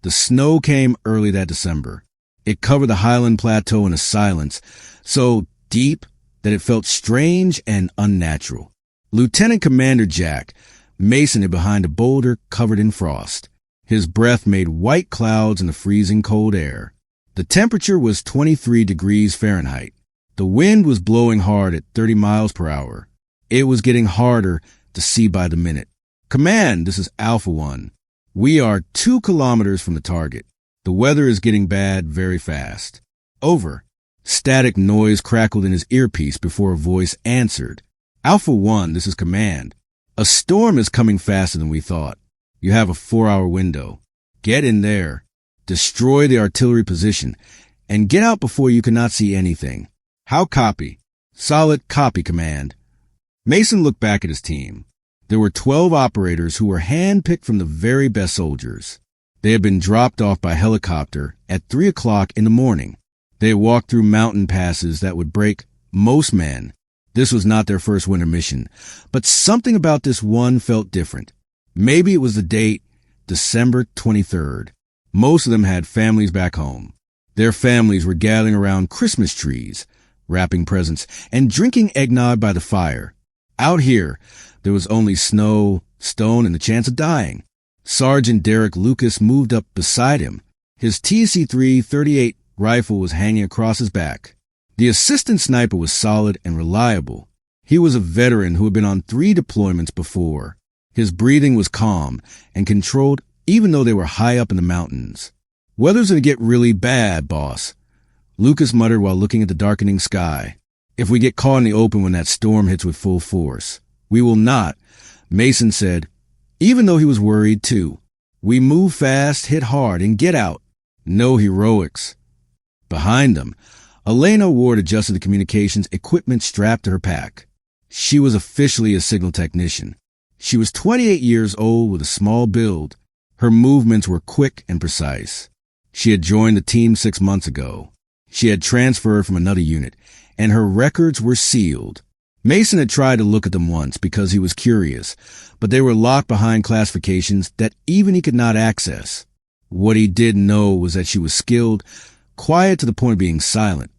The snow came early that December. It covered the highland plateau in a silence so deep that it felt strange and unnatural. Lieutenant Commander Jack Mason hid behind a boulder covered in frost. His breath made white clouds in the freezing cold air. The temperature was 23 degrees Fahrenheit. The wind was blowing hard at 30 miles per hour. It was getting harder to see by the minute. Command, this is Alpha 1. We are 2 kilometers from the target. The weather is getting bad very fast. Over. Static noise crackled in his earpiece before a voice answered. Alpha 1, this is Command. A storm is coming faster than we thought. You have a 4-hour window. Get in there, destroy the artillery position, and get out before you cannot see anything. How copy? Solid copy, Command. Mason looked back at his team. There were 12 operators who were hand-picked from the very best soldiers. They had been dropped off by helicopter at 3 o'clock in the morning. They had walked through mountain passes that would break most men. This was not their first winter mission, but something about this one felt different. Maybe it was the date, December 23rd. Most of them had families back home. Their families were gathering around Christmas trees, wrapping presents, and drinking eggnog by the fire. Out here, there was only snow, stone, and the chance of dying. Sergeant Derek Lucas moved up beside him. His TC-3 .38 rifle was hanging across his back. The assistant sniper was solid and reliable. He was a veteran who had been on 3 deployments before. His breathing was calm and controlled even though they were high up in the mountains. Weather's gonna get really bad, boss, Lucas muttered while looking at the darkening sky. If we get caught in the open when that storm hits with full force. We will not, Mason said, even though he was worried too. We move fast, hit hard, and get out. No heroics. Behind them, Elena Ward adjusted the communications equipment strapped to her pack. She was officially a signal technician. She was 28 years old with a small build. Her movements were quick and precise. She had joined the team 6 months ago. She had transferred from another unit, and her records were sealed. Mason had tried to look at them once because he was curious, but they were locked behind classifications that even he could not access. What he did know was that she was skilled, quiet to the point of being silent,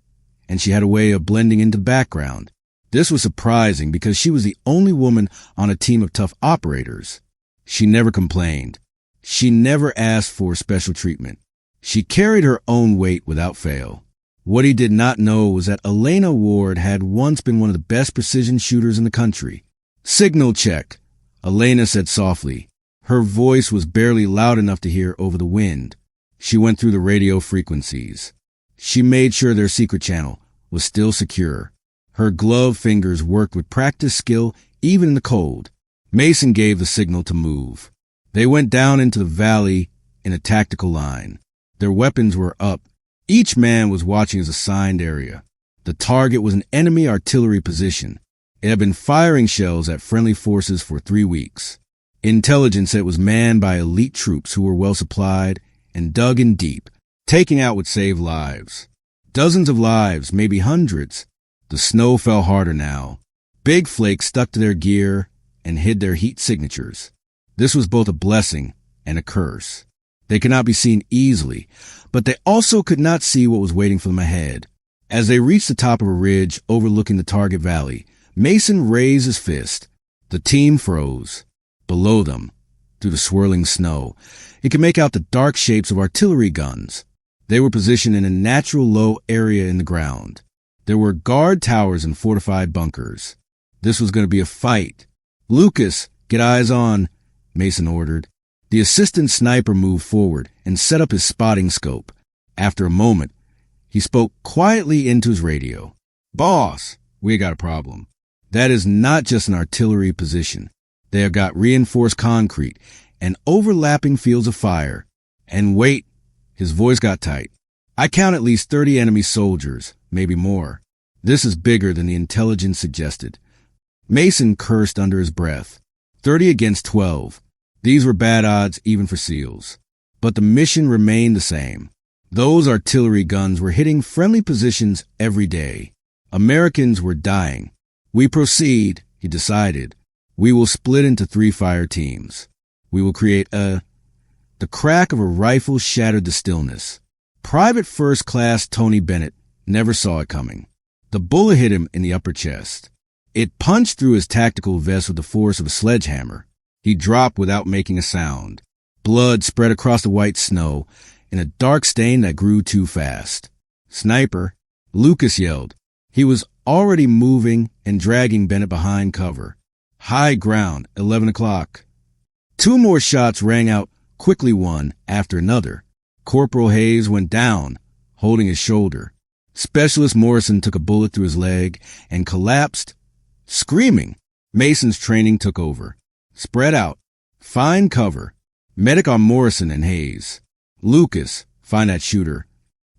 and she had a way of blending into the background. This was surprising because she was the only woman on a team of tough operators. She never complained. She never asked for special treatment. She carried her own weight without fail. What he did not know was that Elena Ward had once been one of the best precision shooters in the country. Signal check, Elena said softly. Her voice was barely loud enough to hear over the wind. She went through the radio frequencies. She made sure their secret channel was still secure. Her gloved fingers worked with practiced skill even in the cold. Mason gave the signal to move. They went down into the valley in a tactical line. Their weapons were up. Each man was watching his assigned area. The target was an enemy artillery position. It had been firing shells at friendly forces for 3 weeks. Intelligence said it was manned by elite troops who were well supplied and dug in deep. Taking out would save lives. Dozens of lives, maybe hundreds. The snow fell harder now. Big flakes stuck to their gear and hid their heat signatures. This was both a blessing and a curse. They could not be seen easily, but they also could not see what was waiting for them ahead. As they reached the top of a ridge overlooking the target valley, Mason raised his fist. The team froze. Below them, through the swirling snow, he could make out the dark shapes of artillery guns. They were positioned in a natural low area in the ground. There were guard towers and fortified bunkers. This was going to be a fight. Lucas, get eyes on, Mason ordered. The assistant sniper moved forward and set up his spotting scope. After a moment, he spoke quietly into his radio. Boss, we got a problem. That is not just an artillery position. They have got reinforced concrete and overlapping fields of fire. And wait, his voice got tight. I count at least 30 enemy soldiers, maybe more. This is bigger than the intelligence suggested. Mason cursed under his breath. 30 against 12. These were bad odds even for SEALs. But the mission remained the same. Those artillery guns were hitting friendly positions every day. Americans were dying. We proceed, he decided. We will split into 3 fire teams. We will create a... The crack of a rifle shattered the stillness. Private First Class Tony Bennett never saw it coming. The bullet hit him in the upper chest. It punched through his tactical vest with the force of a sledgehammer. He dropped without making a sound. Blood spread across the white snow in a dark stain that grew too fast. "Sniper!" Lucas yelled. He was already moving and dragging Bennett behind cover. "High ground, 11 o'clock. Two more shots rang out quickly, one after another. Corporal Hayes went down, holding his shoulder. Specialist Morrison took a bullet through his leg and collapsed, screaming. Mason's training took over. Spread out. Find cover. Medic on Morrison and Hayes. Lucas, find that shooter.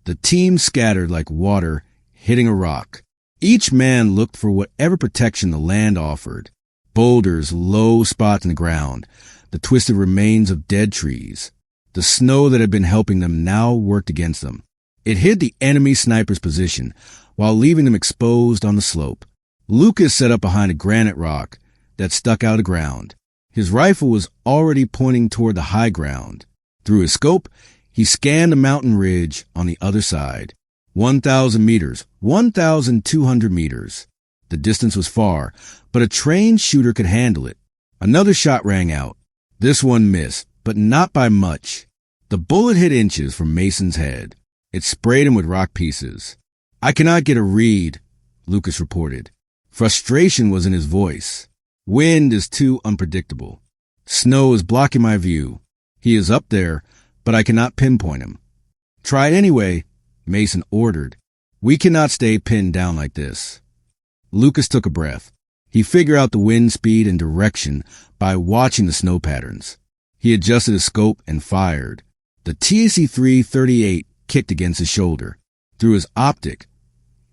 The team scattered like water hitting a rock. Each man looked for whatever protection the land offered. Boulders, low spots in the ground, the twisted remains of dead trees. The snow that had been helping them now worked against them. It hid the enemy sniper's position while leaving them exposed on the slope. Lucas set up behind a granite rock that stuck out of the ground. His rifle was already pointing toward the high ground. Through his scope, he scanned the mountain ridge on the other side. 1,000 meters, 1,200 meters. The distance was far, but a trained shooter could handle it. Another shot rang out. This one missed, but not by much. The bullet hit inches from Mason's head. It sprayed him with rock pieces. "I cannot get a read," Lucas reported. Frustration was in his voice. "Wind is too unpredictable. Snow is blocking my view. He is up there, but I cannot pinpoint him." "Try it anyway," Mason ordered. "We cannot stay pinned down like this." Lucas took a breath. He figured out the wind speed and direction by watching the snow patterns. He adjusted his scope and fired. The TAC-338 kicked against his shoulder. Through his optic,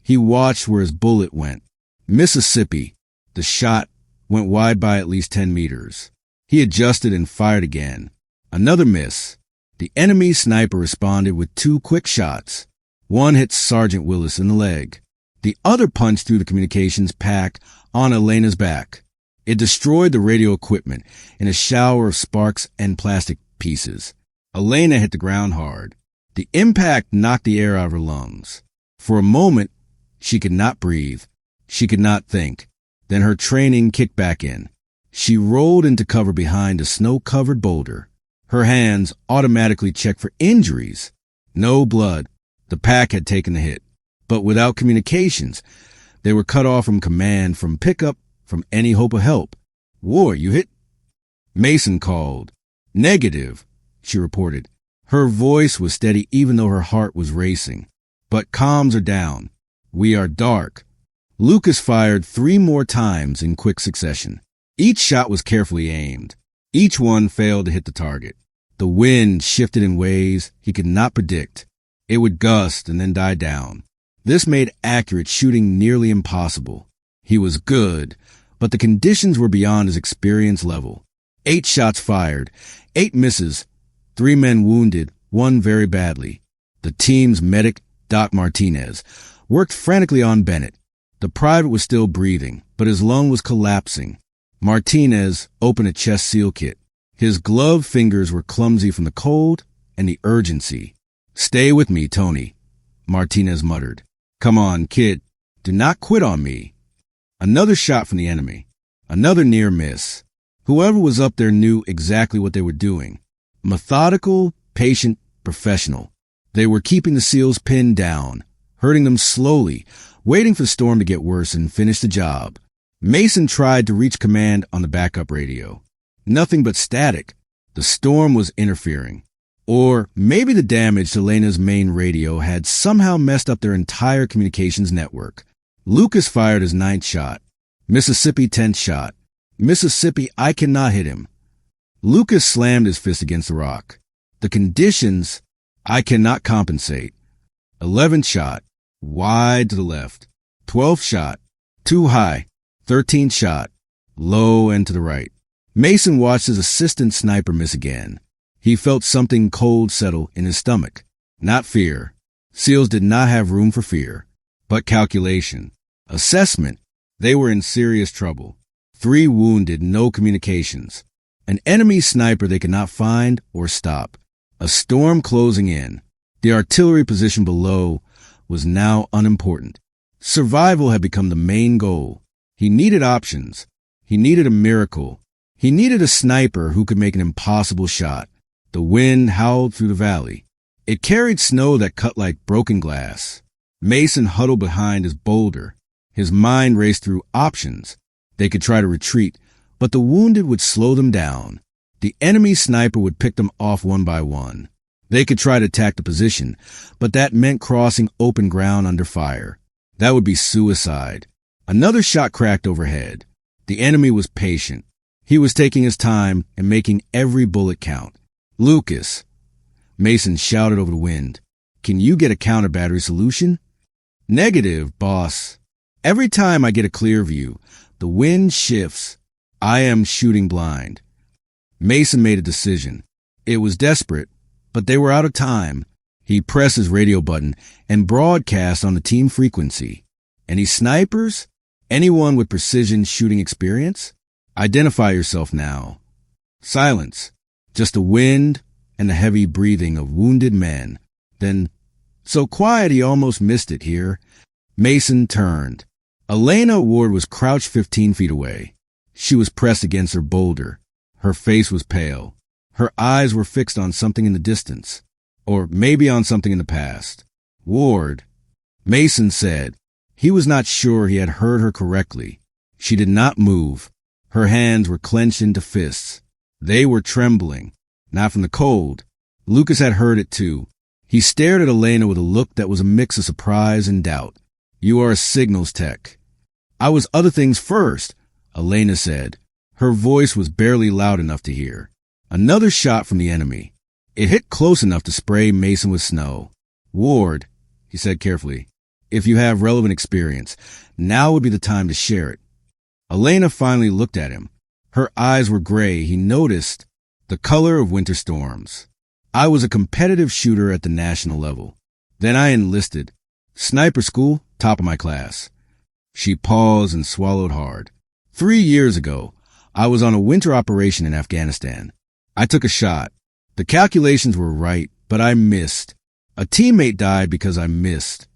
he watched where his bullet went. Mississippi. The shot went wide by at least 10 meters. He adjusted and fired again. Another miss. The enemy sniper responded with two quick shots. One hit Sergeant Willis in the leg. The other punched through the communications pack on Elena's back. It destroyed the radio equipment in a shower of sparks and plastic pieces. Elena hit the ground hard. The impact knocked the air out of her lungs. For a moment, she could not breathe. She could not think. Then her training kicked back in. She rolled into cover behind a snow-covered boulder. Her hands automatically checked for injuries. No blood. The pack had taken the hit. But without communications, they were cut off from command, from pickup, from any hope of help. "War, you hit?" Mason called. "Negative," she reported. Her voice was steady even though her heart was racing. "But comms are down. We are dark." Lucas fired 3 more times in quick succession. Each shot was carefully aimed. Each one failed to hit the target. The wind shifted in ways he could not predict. It would gust and then die down. This made accurate shooting nearly impossible. He was good, but the conditions were beyond his experience level. 8 shots fired, 8 misses, 3 men wounded, 1 very badly. The team's medic, Doc Martinez, worked frantically on Bennett. The private was still breathing, but his lung was collapsing. Martinez opened a chest seal kit. His gloved fingers were clumsy from the cold and the urgency. "Stay with me, Tony," Martinez muttered. "Come on, kid. Do not quit on me." Another shot from the enemy. Another near miss. Whoever was up there knew exactly what they were doing. Methodical, patient, professional. They were keeping the SEALs pinned down, hurting them slowly, waiting for the storm to get worse and finish the job. Mason tried to reach command on the backup radio. Nothing but static. The storm was interfering. Or maybe the damage to Elena's main radio had somehow messed up their entire communications network. Lucas fired his 9th shot. Mississippi 10th shot. Mississippi, I cannot hit him. Lucas slammed his fist against the rock. The conditions, I cannot compensate. 11th shot. Wide to the left. 12th shot. Too high. 13th shot. Low and to the right. Mason watched his assistant sniper miss again. He felt something cold settle in his stomach. Not fear. SEALs did not have room for fear, but calculation. Assessment. They were in serious trouble. 3 wounded, no communications. An enemy sniper they could not find or stop. A storm closing in. The artillery position below was now unimportant. Survival had become the main goal. He needed options. He needed a miracle. He needed a sniper who could make an impossible shot. The wind howled through the valley. It carried snow that cut like broken glass. Mason huddled behind his boulder. His mind raced through options. They could try to retreat, but the wounded would slow them down. The enemy sniper would pick them off one by one. They could try to attack the position, but that meant crossing open ground under fire. That would be suicide. Another shot cracked overhead. The enemy was patient. He was taking his time and making every bullet count. "Lucas," Mason shouted over the wind, "can you get a counter battery solution?" "Negative, boss. Every time I get a clear view, the wind shifts. I am shooting blind." Mason made a decision. It was desperate, but they were out of time. He pressed his radio button and broadcast on the team frequency. "Any snipers? Anyone with precision shooting experience? Identify yourself now." Silence. Just the wind and the heavy breathing of wounded men. Then, so quiet he almost missed it here, Mason turned. Elena Ward was crouched 15 feet away. She was pressed against her boulder. Her face was pale. Her eyes were fixed on something in the distance, or maybe on something in the past. "Ward," Mason said. He was not sure he had heard her correctly. She did not move. Her hands were clenched into fists. They were trembling, not from the cold. Lucas had heard it too. He stared at Elena with a look that was a mix of surprise and doubt. "You are a signals tech." "I was other things first," Elena said. Her voice was barely loud enough to hear. Another shot from the enemy. It hit close enough to spray Mason with snow. "Ward," he said carefully, "if you have relevant experience, now would be the time to share it." Elena finally looked at him. Her eyes were gray. He noticed the color of winter storms. "I was a competitive shooter at the national level. Then I enlisted. Sniper school, top of my class." She paused and swallowed hard. 3 years ago, I was on a winter operation in Afghanistan. I took a shot. The calculations were right, but I missed. A teammate died because I missed.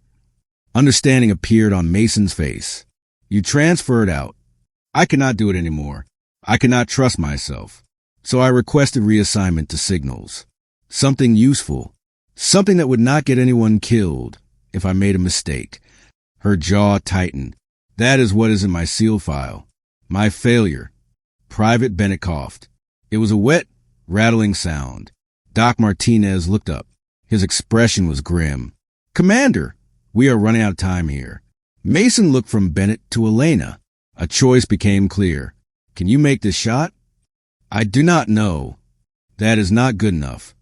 Understanding appeared on Mason's face. "You transferred out. I cannot do it anymore. I cannot trust myself. So I requested reassignment to signals. Something useful. Something that would not get anyone killed if I made a mistake." Her jaw tightened. "That is what is in my SEAL file. My failure." Private Bennett coughed. It was a wet, rattling sound. Doc Martinez looked up. His expression was grim. "Commander, we are running out of time here." Mason looked from Bennett to Elena. A choice became clear. "Can you make this shot?" "I do not know. That is not good enough."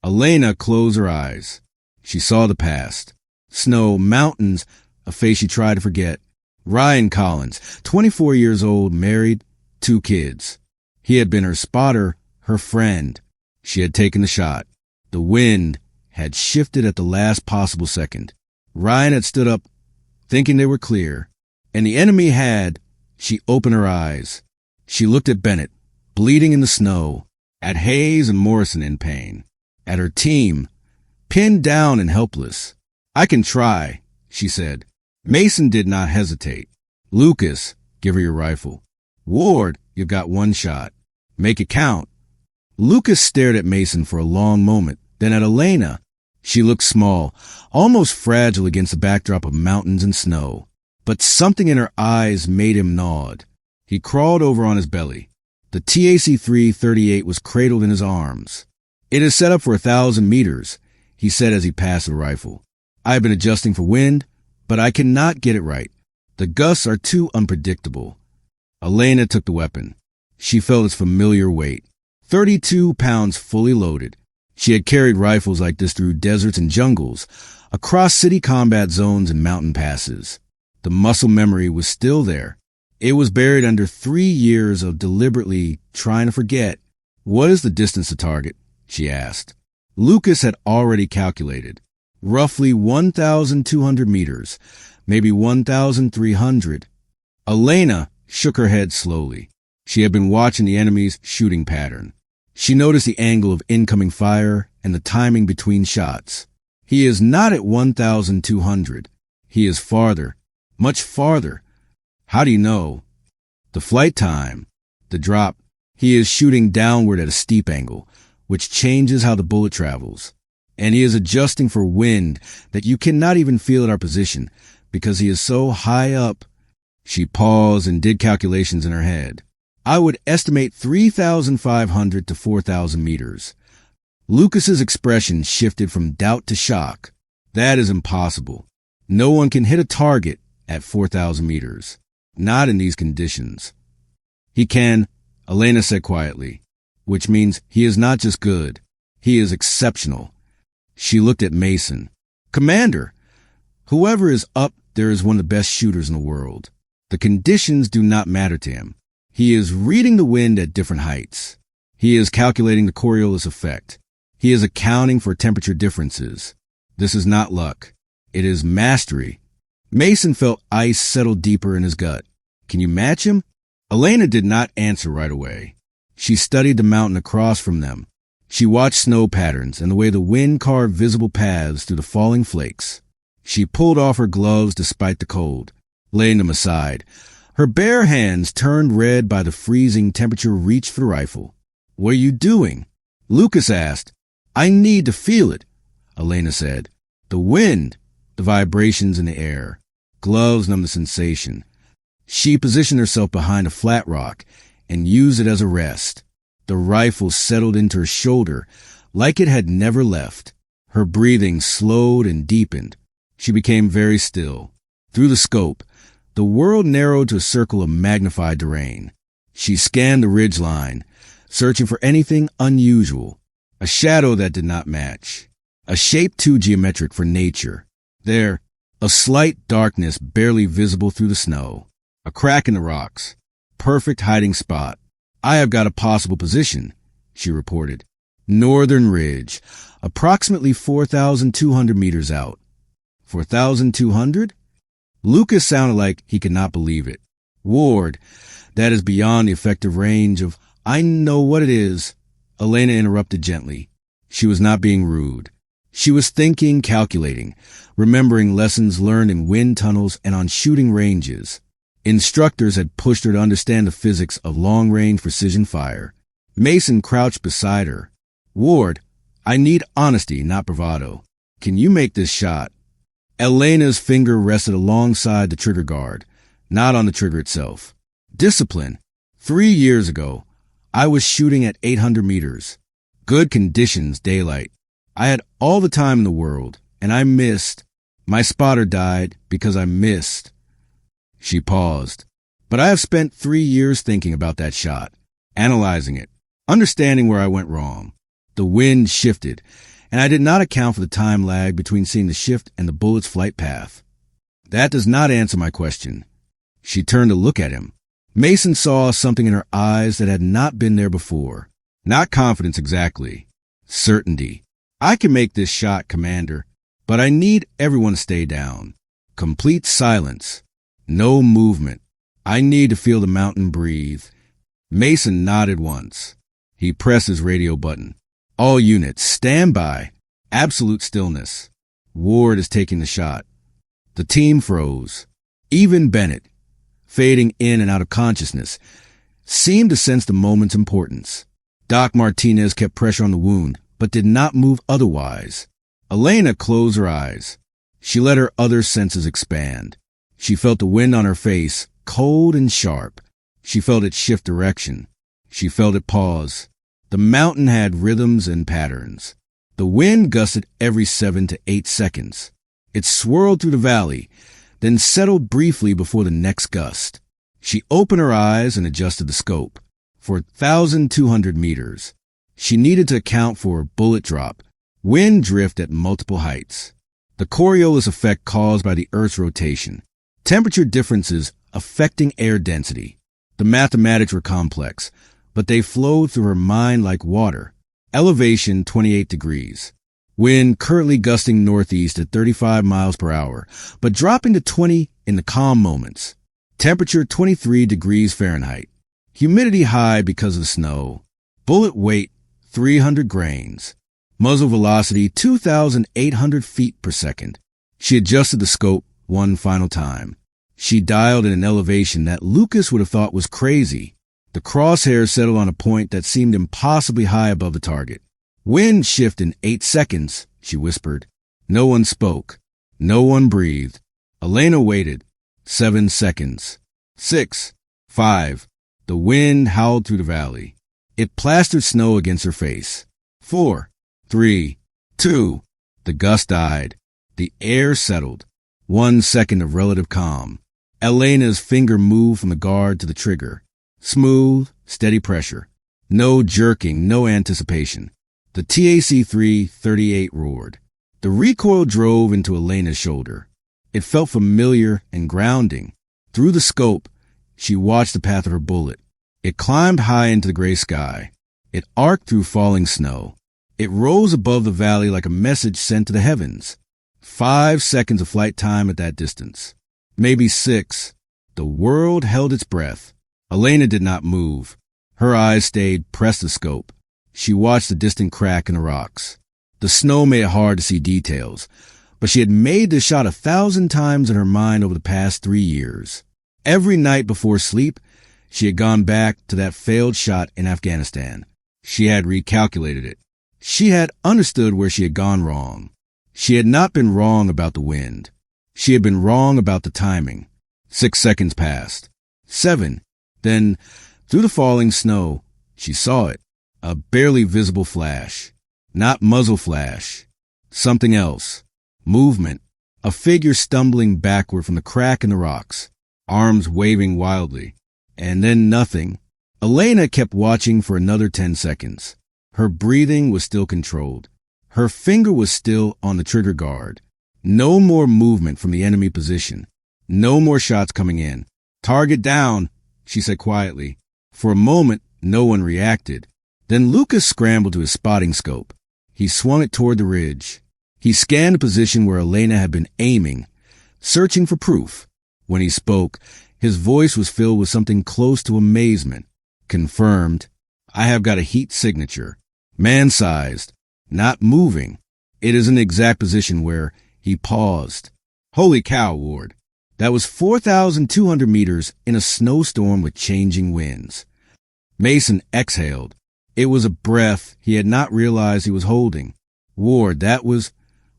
Elena closed her eyes. She saw the past. Snow, mountains, a face she tried to forget. Ryan Collins, 24 years old, married, 2 kids. He had been her spotter, her friend. She had taken the shot. The wind had shifted at the last possible second. Ryan had stood up, thinking they were clear. And the enemy had. She opened her eyes. She looked at Bennett, bleeding in the snow, at Hayes and Morrison in pain, at her team, pinned down and helpless. "I can try," she said. Mason did not hesitate. "Lucas, give her your rifle." "Ward, you've got 1 shot. Make it count." Lucas stared at Mason for a long moment, then at Elena. She looked small, almost fragile against the backdrop of mountains and snow. But something in her eyes made him nod. He crawled over on his belly. The TAC-338 was cradled in his arms. "It is set up for 1,000 meters, he said as he passed the rifle. "I have been adjusting for wind, but I cannot get it right. The gusts are too unpredictable." Elena took the weapon. She felt its familiar weight. 32 pounds fully loaded. She had carried rifles like this through deserts and jungles, across city combat zones and mountain passes. The muscle memory was still there. It was buried under 3 years of deliberately trying to forget. "What is the distance to target?" she asked. Lucas had already calculated. Roughly 1,200 meters, maybe 1,300. Elena shook her head slowly. She had been watching the enemy's shooting pattern. She noticed the angle of incoming fire and the timing between shots. He is not at 1,200. He is farther, much farther. How do you know? The flight time, the drop. He is shooting downward at a steep angle, which changes how the bullet travels. And he is adjusting for wind that you cannot even feel at our position because he is so high up. She paused and did calculations in her head. I would estimate 3,500 to 4,000 meters. Lucas's expression shifted from doubt to shock. That is impossible. No one can hit a target at 4,000 meters. Not in these conditions. He can, Elena said quietly, which means he is not just good. He is exceptional. She looked at Mason. Commander, whoever is up there is one of the best shooters in the world. The conditions do not matter to him. He is reading the wind at different heights. He is calculating the Coriolis effect. He is accounting for temperature differences. This is not luck. It is mastery. Mason felt ice settle deeper in his gut. Can you match him? Elena did not answer right away. She studied the mountain across from them. She watched snow patterns and the way the wind carved visible paths through the falling flakes. She pulled off her gloves despite the cold, laying them aside. Her bare hands, turned red by the freezing temperature, reached for the rifle. What are you doing? Lucas asked. I need to feel it, Elena said. The wind, the vibrations in the air. Gloves numb the sensation. She positioned herself behind a flat rock and used it as a rest. The rifle settled into her shoulder like it had never left. Her breathing slowed and deepened. She became very still. Through the scope, the world narrowed to a circle of magnified terrain. She scanned the ridgeline, searching for anything unusual. A shadow that did not match. A shape too geometric for nature. There, a slight darkness barely visible through the snow. A crack in the rocks. Perfect hiding spot. I have got a possible position, she reported. Northern ridge, approximately 4,200 meters out. 4,200? Lucas sounded like he could not believe it. Ward, that is beyond the effective range of, I know what it is. Elena interrupted gently. She was not being rude. She was thinking, calculating, remembering lessons learned in wind tunnels and on shooting ranges. Instructors had pushed her to understand the physics of long-range precision fire. Mason crouched beside her. Ward, I need honesty, not bravado. Can you make this shot? Elena's finger rested alongside the trigger guard, not on the trigger itself. Discipline. 3 years ago, I was shooting at 800 meters. Good conditions, daylight. I had all the time in the world, and I missed. My spotter died because I missed. She paused. But I have spent 3 years thinking about that shot, analyzing it, understanding where I went wrong. The wind shifted, and I did not account for the time lag between seeing the shift and the bullet's flight path. That does not answer my question. She turned to look at him. Mason saw something in her eyes that had not been there before. Not confidence exactly. Certainty. I can make this shot, Commander, but I need everyone to stay down. Complete silence. No movement. I need to feel the mountain breathe. Mason nodded once. He pressed his radio button. All units, stand by. Absolute stillness. Ward is taking the shot. The team froze. Even Bennett, fading in and out of consciousness, seemed to sense the moment's importance. Doc Martinez kept pressure on the wound, but did not move otherwise. Elena closed her eyes. She let her other senses expand. She felt the wind on her face, cold and sharp. She felt it shift direction. She felt it pause. The mountain had rhythms and patterns. The wind gusted every 7 to 8 seconds. It swirled through the valley, then settled briefly before the next gust. She opened her eyes and adjusted the scope. For 1,200 meters, she needed to account for bullet drop, wind drift at multiple heights, the Coriolis effect caused by the Earth's rotation, temperature differences affecting air density. The mathematics were complex, but they flowed through her mind like water. Elevation 28 degrees. Wind currently gusting northeast at 35 miles per hour, but dropping to 20 in the calm moments. Temperature 23 degrees Fahrenheit. Humidity high because of snow. Bullet weight 300 grains. Muzzle velocity 2,800 feet per second. She adjusted the scope one final time. She dialed at an elevation that Lucas would have thought was crazy. The crosshairs settled on a point that seemed impossibly high above the target. Wind shift in 8 seconds, she whispered. No one spoke. No one breathed. Elena waited. 7 seconds. 6. 5. The wind howled through the valley. It plastered snow against her face. 4. 3. 2. The gust died. The air settled. 1 second of relative calm. Elena's finger moved from the guard to the trigger. Smooth, steady pressure. No jerking, no anticipation. The TAC-338 roared. The recoil drove into Elena's shoulder. It felt familiar and grounding. Through the scope, she watched the path of her bullet. It climbed high into the gray sky. It arced through falling snow. It rose above the valley like a message sent to the heavens. 5 seconds of flight time at that distance. Maybe 6. The world held its breath. Elena did not move. Her eyes stayed pressed to the scope. She watched the distant crack in the rocks. The snow made it hard to see details, but she had made this shot 1,000 times in her mind over the past 3 years. Every night before sleep, she had gone back to that failed shot in Afghanistan. She had recalculated it. She had understood where she had gone wrong. She had not been wrong about the wind. She had been wrong about the timing. 6 seconds passed. 7. Then, through the falling snow, she saw it. A barely visible flash. Not muzzle flash. Something else. Movement. A figure stumbling backward from the crack in the rocks. Arms waving wildly. And then nothing. Elena kept watching for another 10 seconds. Her breathing was still controlled. Her finger was still on the trigger guard. No more movement from the enemy position. No more shots coming in. Target down, she said quietly. For a moment, no one reacted. Then Lucas scrambled to his spotting scope. He swung it toward the ridge. He scanned the position where Elena had been aiming, searching for proof. When he spoke, his voice was filled with something close to amazement. Confirmed. I have got a heat signature. Man-sized. Not moving. It is in the exact position where he paused. Holy cow, Ward. That was 4,200 meters in a snowstorm with changing winds. Mason exhaled. It was a breath he had not realized he was holding. Ward, that was...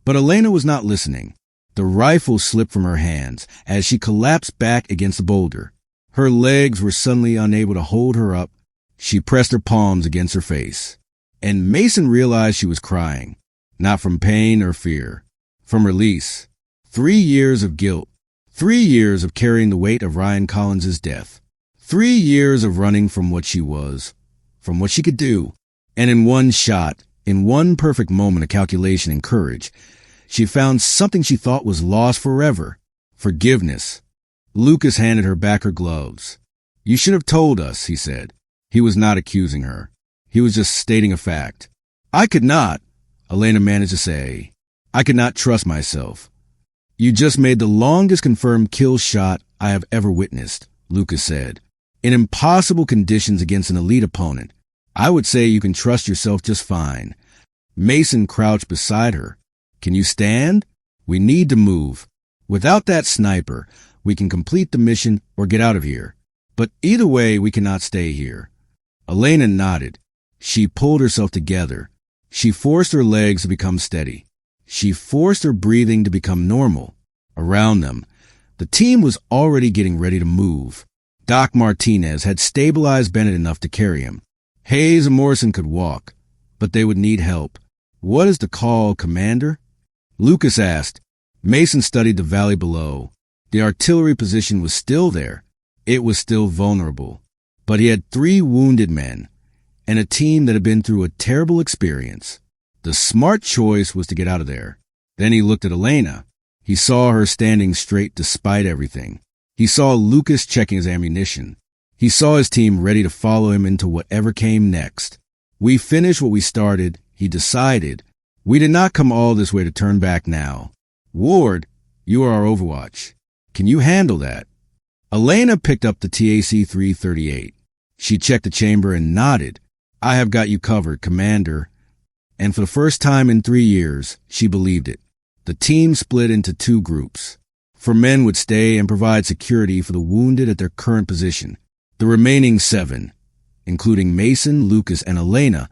But Elena was not listening. The rifle slipped from her hands as she collapsed back against the boulder. Her legs were suddenly unable to hold her up. She pressed her palms against her face. And Mason realized she was crying. Not from pain or fear. From release. 3 years of guilt. 3 years of carrying the weight of Ryan Collins's death. 3 years of running from what she was. From what she could do. And in one shot, in one perfect moment of calculation and courage, she found something she thought was lost forever. Forgiveness. Lucas handed her back her gloves. You should have told us, he said. He was not accusing her. He was just stating a fact. I could not, Elena managed to say. I could not trust myself. You just made the longest confirmed kill shot I have ever witnessed, Lucas said. In impossible conditions against an elite opponent. I would say you can trust yourself just fine. Mason crouched beside her. Can you stand? We need to move. Without that sniper, we can complete the mission or get out of here. But either way, we cannot stay here. Elena nodded. She pulled herself together. She forced her legs to become steady. She forced her breathing to become normal. Around them, the team was already getting ready to move. Doc Martinez had stabilized Bennett enough to carry him. Hayes and Morrison could walk, but they would need help. What is the call, Commander? Lucas asked. Mason studied the valley below. The artillery position was still there. It was still vulnerable. But he had 3 wounded men and a team that had been through a terrible experience. The smart choice was to get out of there. Then he looked at Elena. He saw her standing straight despite everything. He saw Lucas checking his ammunition. He saw his team ready to follow him into whatever came next. We finished what we started, he decided. We did not come all this way to turn back now. Ward, you are our Overwatch. Can you handle that? Elena picked up the TAC-338. She checked the chamber and nodded. I have got you covered, Commander. And for the first time in 3 years, she believed it. The team split into 2 groups. 4 men would stay and provide security for the wounded at their current position. The remaining 7, including Mason, Lucas, and Elena,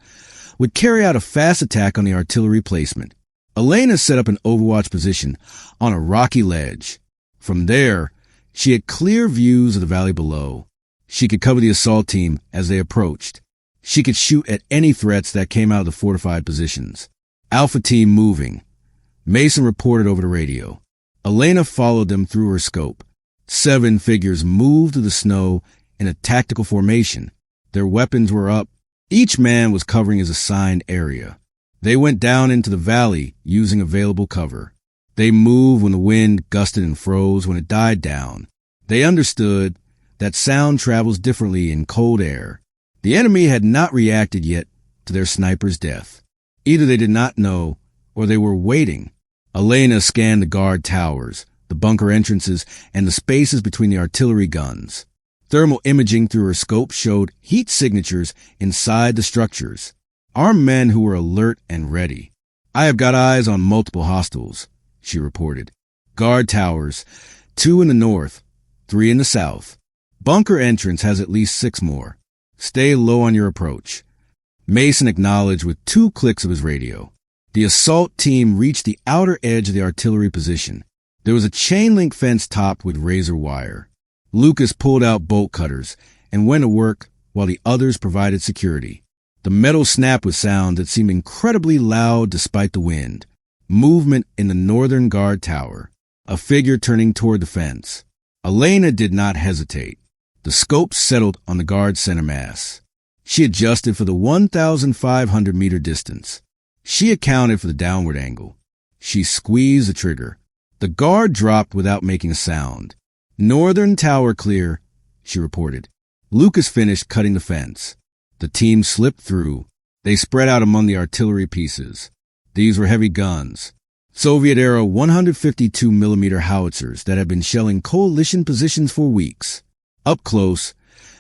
would carry out a fast attack on the artillery placement. Elena set up an overwatch position on a rocky ledge. From there, she had clear views of the valley below. She could cover the assault team as they approached. She could shoot at any threats that came out of the fortified positions. Alpha team moving. Mason reported over the radio. Elena followed them through her scope. 7 figures moved through the snow in a tactical formation. Their weapons were up. Each man was covering his assigned area. They went down into the valley using available cover. They moved when the wind gusted and froze when it died down. They understood that sound travels differently in cold air. The enemy had not reacted yet to their sniper's death. Either they did not know or they were waiting. Elena scanned the guard towers, the bunker entrances, and the spaces between the artillery guns. Thermal imaging through her scope showed heat signatures inside the structures. Armed men who were alert and ready. "I have got eyes on multiple hostiles," she reported. "Guard towers, 2 in the north, 3 in the south. Bunker entrance has at least 6 more. Stay low on your approach." Mason acknowledged with 2 clicks of his radio. The assault team reached the outer edge of the artillery position. There was a chain-link fence topped with razor wire. Lucas pulled out bolt cutters and went to work while the others provided security. The metal snapped with sound that seemed incredibly loud despite the wind. Movement in the northern guard tower. A figure turning toward the fence. Elena did not hesitate. The scope settled on the guard center mass. She adjusted for the 1,500-meter distance. She accounted for the downward angle. She squeezed the trigger. The guard dropped without making a sound. "Northern tower clear," she reported. Lucas finished cutting the fence. The team slipped through. They spread out among the artillery pieces. These were heavy guns. Soviet-era 152mm howitzers that had been shelling coalition positions for weeks. Up close,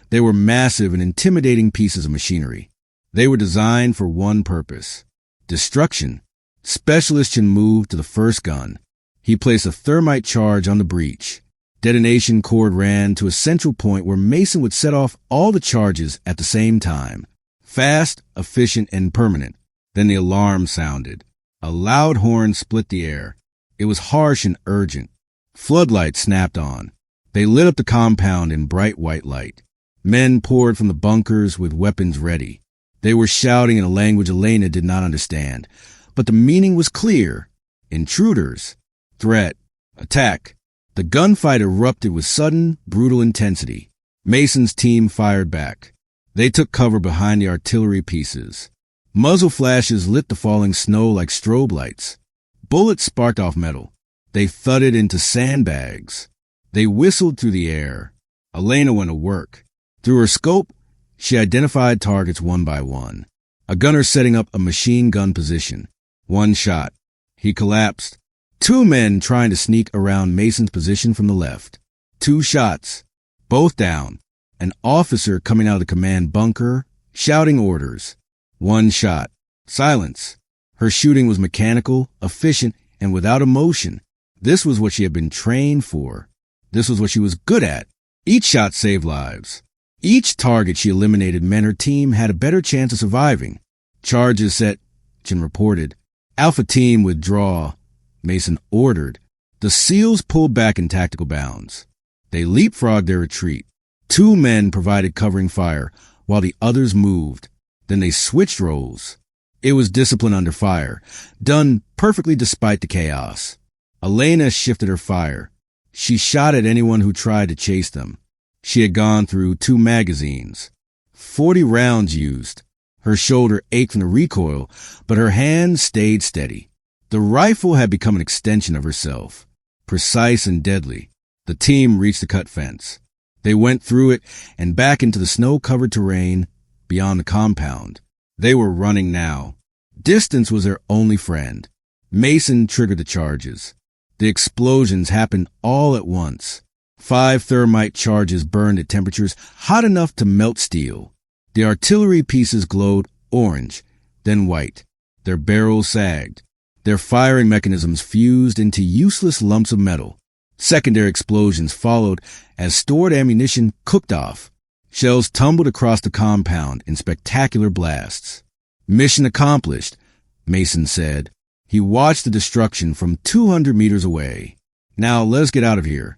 they were massive and intimidating pieces of machinery. They were designed for one purpose: destruction. Specialist Chen moved to the first gun. He placed a thermite charge on the breech. Detonation cord ran to a central point where Mason would set off all the charges at the same time. Fast, efficient, and permanent. Then the alarm sounded. A loud horn split the air. It was harsh and urgent. Floodlights snapped on. They lit up the compound in bright white light. Men poured from the bunkers with weapons ready. They were shouting in a language Elena did not understand, but the meaning was clear. Intruders. Threat. Attack. The gunfight erupted with sudden, brutal intensity. Mason's team fired back. They took cover behind the artillery pieces. Muzzle flashes lit the falling snow like strobe lights. Bullets sparked off metal. They thudded into sandbags. They whistled through the air. Elena went to work. Through her scope, she identified targets one by one. A gunner setting up a machine gun position. One shot. He collapsed. 2 men trying to sneak around Mason's position from the left. 2 shots. Both down. An officer coming out of the command bunker, shouting orders. 1 shot. Silence. Her shooting was mechanical, efficient, and without emotion. This was what she had been trained for. This was what she was good at. Each shot saved lives. Each target she eliminated meant her team had a better chance of surviving. Charges set, Chen reported. Alpha team withdraw, Mason ordered. The SEALs pulled back in tactical bounds. They leapfrogged their retreat. 2 men provided covering fire while the others moved. Then they switched roles. It was discipline under fire, done perfectly despite the chaos. Elena shifted her fire. She shot at anyone who tried to chase them. She had gone through 2 magazines. 40 rounds used. Her shoulder ached from the recoil, but her hand stayed steady. The rifle had become an extension of herself, precise and deadly. The team reached the cut fence. They went through it and back into the snow-covered terrain beyond the compound. They were running now. Distance was their only friend. Mason triggered the charges. The explosions happened all at once. 5 thermite charges burned at temperatures hot enough to melt steel. The artillery pieces glowed orange, then white. Their barrels sagged. Their firing mechanisms fused into useless lumps of metal. Secondary explosions followed as stored ammunition cooked off. Shells tumbled across the compound in spectacular blasts. "Mission accomplished," Mason said. He watched the destruction from 200 meters away. "Now let's get out of here."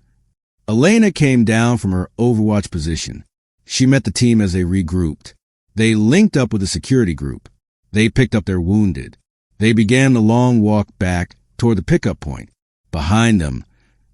Elena came down from her overwatch position. She met the team as they regrouped. They linked up with the security group. They picked up their wounded. They began the long walk back toward the pickup point. Behind them,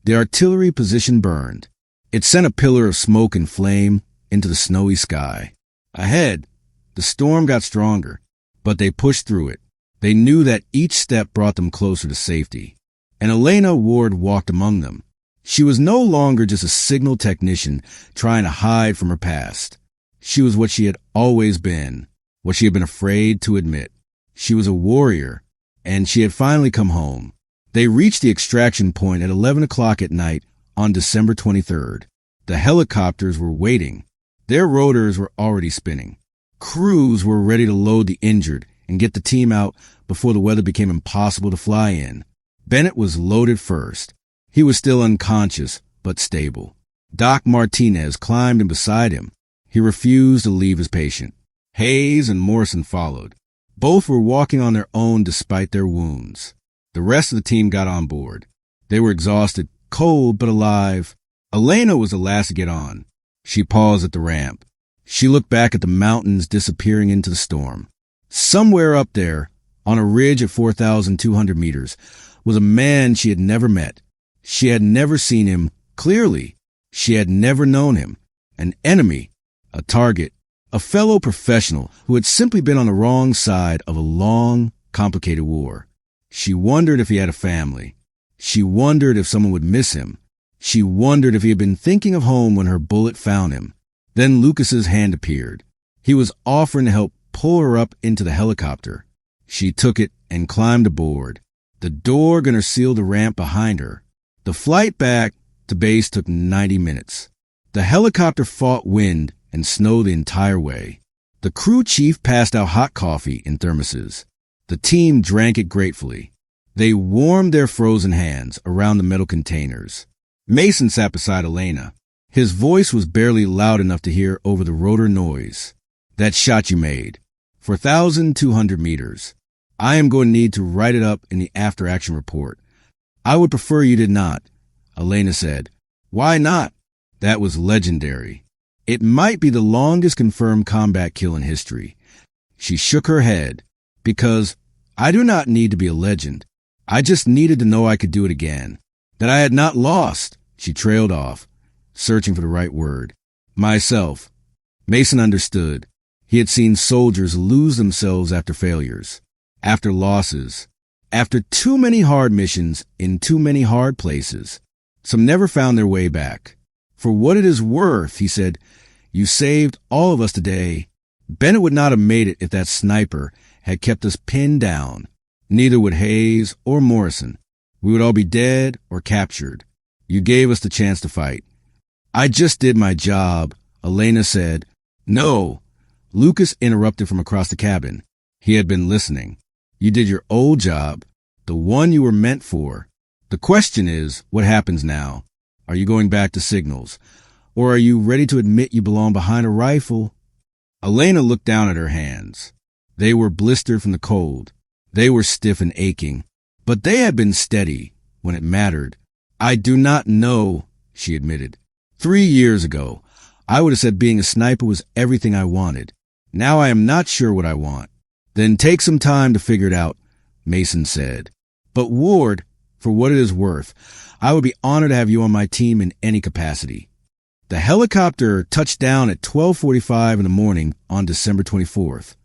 the artillery position burned. It sent a pillar of smoke and flame into the snowy sky. Ahead, the storm got stronger, but they pushed through it. They knew that each step brought them closer to safety. And Elena Ward walked among them. She was no longer just a signal technician trying to hide from her past. She was what she had always been, what she had been afraid to admit. She was a warrior, and she had finally come home. They reached the extraction point at 11 o'clock at night on December 23rd. The helicopters were waiting. Their rotors were already spinning. Crews were ready to load the injured and get the team out before the weather became impossible to fly in. Bennett was loaded first. He was still unconscious, but stable. Doc Martinez climbed in beside him. He refused to leave his patient. Hayes and Morrison followed. Both were walking on their own despite their wounds. The rest of the team got on board. They were exhausted, cold but alive. Elena was the last to get on. She paused at the ramp. She looked back at the mountains disappearing into the storm. Somewhere up there, on a ridge at 4,200 meters, was a man she had never met. She had never seen him clearly. She had never known him. An enemy, a target, a fellow professional who had simply been on the wrong side of a long, complicated war. She wondered if he had a family. She wondered if someone would miss him. She wondered if he had been thinking of home when her bullet found him. Then Lucas's hand appeared. He was offering to help pull her up into the helicopter. She took it and climbed aboard. The door gunner sealed the ramp behind her. The flight back to base took 90 minutes. The helicopter fought wind and snow the entire way. The crew chief passed out hot coffee in thermoses. The team drank it gratefully. They warmed their frozen hands around the metal containers. Mason sat beside Elena. His voice was barely loud enough to hear over the rotor noise. "That shot you made, 4,200 meters. I am going to need to write it up in the after-action report." "I would prefer you did not," Elena said. "Why not?" "That was legendary. It might be the longest confirmed combat kill in history." She shook her head. "Because I do not need to be a legend. I just needed to know I could do it again. That I had not lost." She trailed off, searching for the right word. "Myself." Mason understood. He had seen soldiers lose themselves after failures, after losses, after too many hard missions in too many hard places. Some never found their way back. "For what it is worth," he said, "you saved all of us today. Bennett would not have made it if that sniper had kept us pinned down. Neither would Hayes or Morrison. We would all be dead or captured. You gave us the chance to fight." "I just did my job," Elena said. "No," Lucas interrupted from across the cabin. He had been listening. "You did your old job, the one you were meant for. The question is, what happens now? Are you going back to signals? Or are you ready to admit you belong behind a rifle?" Elena looked down at her hands. They were blistered from the cold. They were stiff and aching. But they had been steady when it mattered. "I do not know," she admitted. 3 years ago, I would have said being a sniper was everything I wanted. Now I am not sure what I want." "Then take some time to figure it out," Mason said. "But Ward, for what it is worth, I would be honored to have you on my team in any capacity." The helicopter touched down at 12:45 in the morning on December 24th.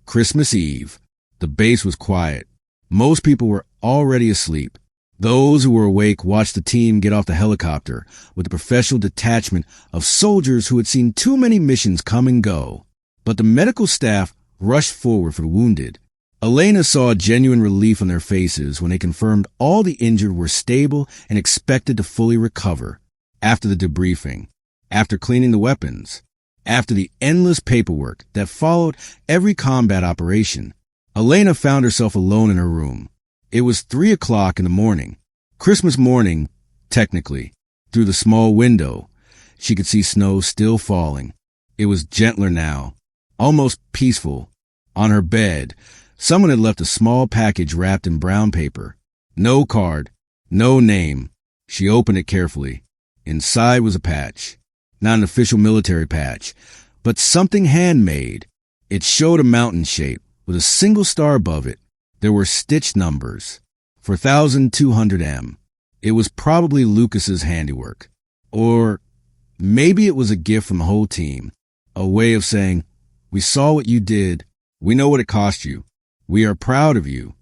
Christmas Eve. The base was quiet. Most people were already asleep. Those who were awake watched the team get off the helicopter with the professional detachment of soldiers who had seen too many missions come and go. But the medical staff rushed forward for the wounded. Elena saw genuine relief on their faces when they confirmed all the injured were stable and expected to fully recover. After the debriefing, after cleaning the weapons, after the endless paperwork that followed every combat operation, Elena found herself alone in her room. It was 3 o'clock in the morning. Christmas morning, technically. Through the small window, she could see snow still falling. It was gentler now, almost peaceful. On her bed, someone had left a small package wrapped in brown paper. No card, no name. She opened it carefully. Inside was a patch. Not an official military patch, but something handmade. It showed a mountain shape with a single star above it. There were stitched numbers. 4200M. It was probably Lucas's handiwork. Or maybe it was a gift from the whole team. A way of saying, we saw what you did. We know what it cost you. We are proud of you.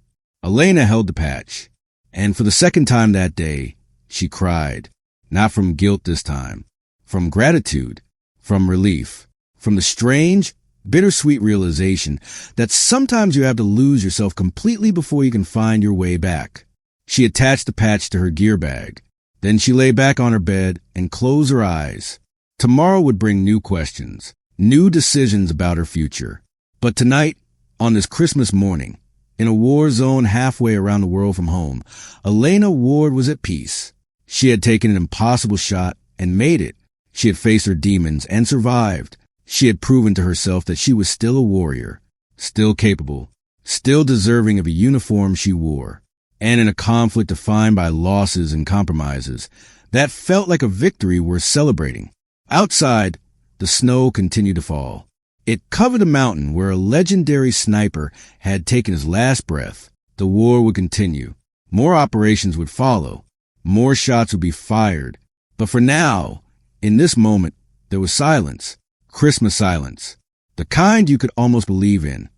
Elena held the patch. And for the second time that day, she cried. Not from guilt this time. From gratitude. From relief. From the strange, bittersweet realization that sometimes you have to lose yourself completely before you can find your way back. She attached the patch to her gear bag. Then she lay back on her bed and closed her eyes. Tomorrow would bring new questions, new decisions about her future. But tonight, on this Christmas morning, in a war zone halfway around the world from home, Elena Ward was at peace. She had taken an impossible shot and made it. She had faced her demons and survived. She had proven to herself that she was still a warrior, still capable, still deserving of a uniform she wore. And in a conflict defined by losses and compromises, that felt like a victory worth celebrating. Outside, the snow continued to fall. It covered a mountain where a legendary sniper had taken his last breath. The war would continue. More operations would follow. More shots would be fired. But for now, in this moment, there was silence. Christmas silence. The kind you could almost believe in.